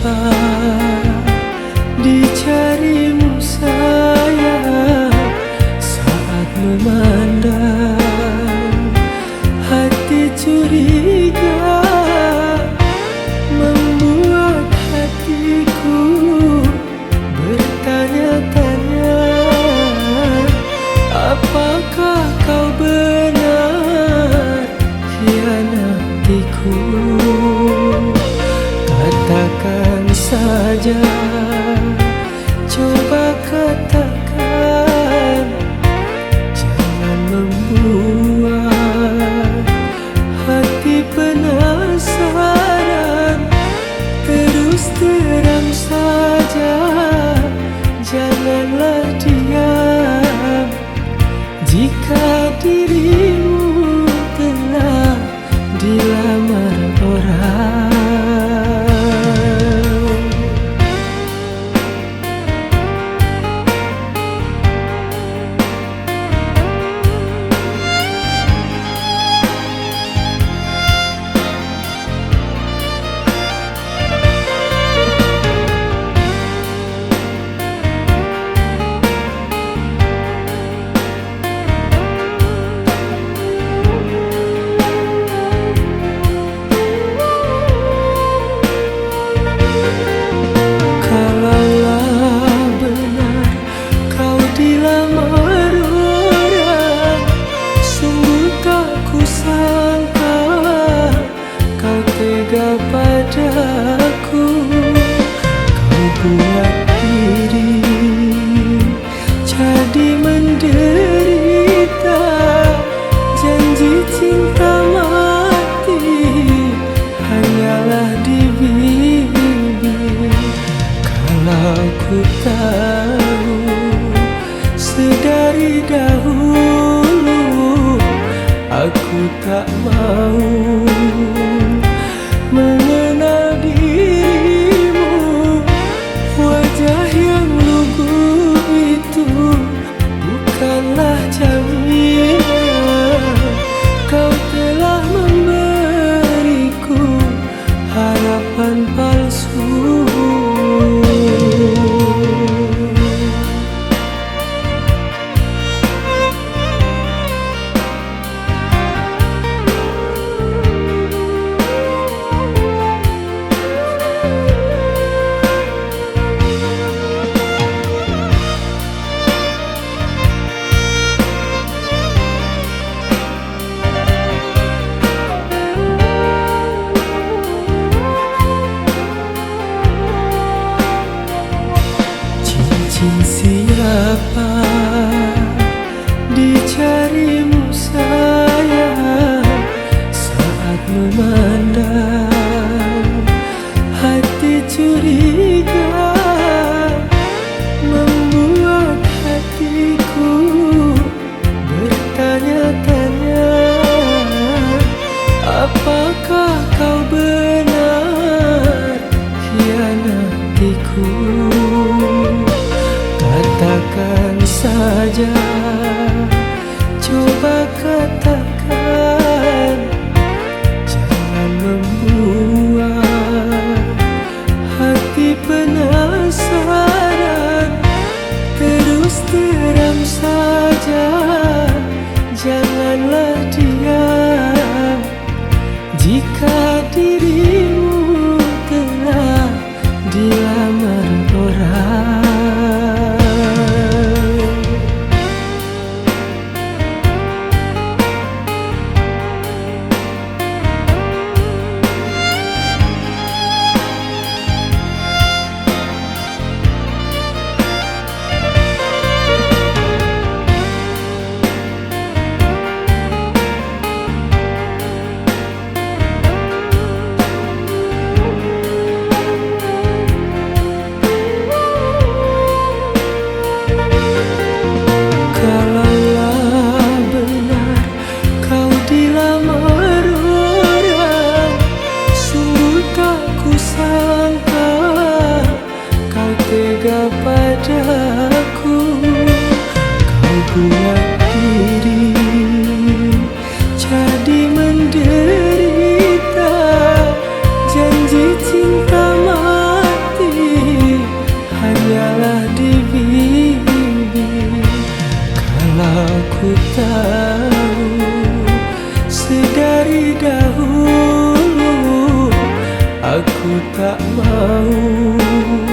siapa dicarimu sayang. Saat memandang hati curiga, membuat hatiku bertanya-tanya, apakah kau benar hianatiku? Katakan saja, coba katakan, jangan membuat hati penasaran. Terus terang saja, janganlah diam. Jika dirimu telah dilamar orang, padaku kau buat diri jadi menderita. Janji cinta mati hanyalah di bibir. Kalau ku tahu sedari dahulu, aku tak mau mengenal dirimu. Wajah yang lugu itu bukanlah jaminan. Kau telah memberiku harapan palsu. Siapa dicarimu sayang. Saat memandang hati curiga, membuat hatiku bertanya-tanya, apakah kau benar hianatiku? Katakan saja, coba katakan, jangan membuat hati penasaran. Terus terang saja, janganlah diam. Jika dirimu telah dilamar orang, padaku kau buat diri jadi menderita. Janji cinta mati dari dahulu aku tak mau.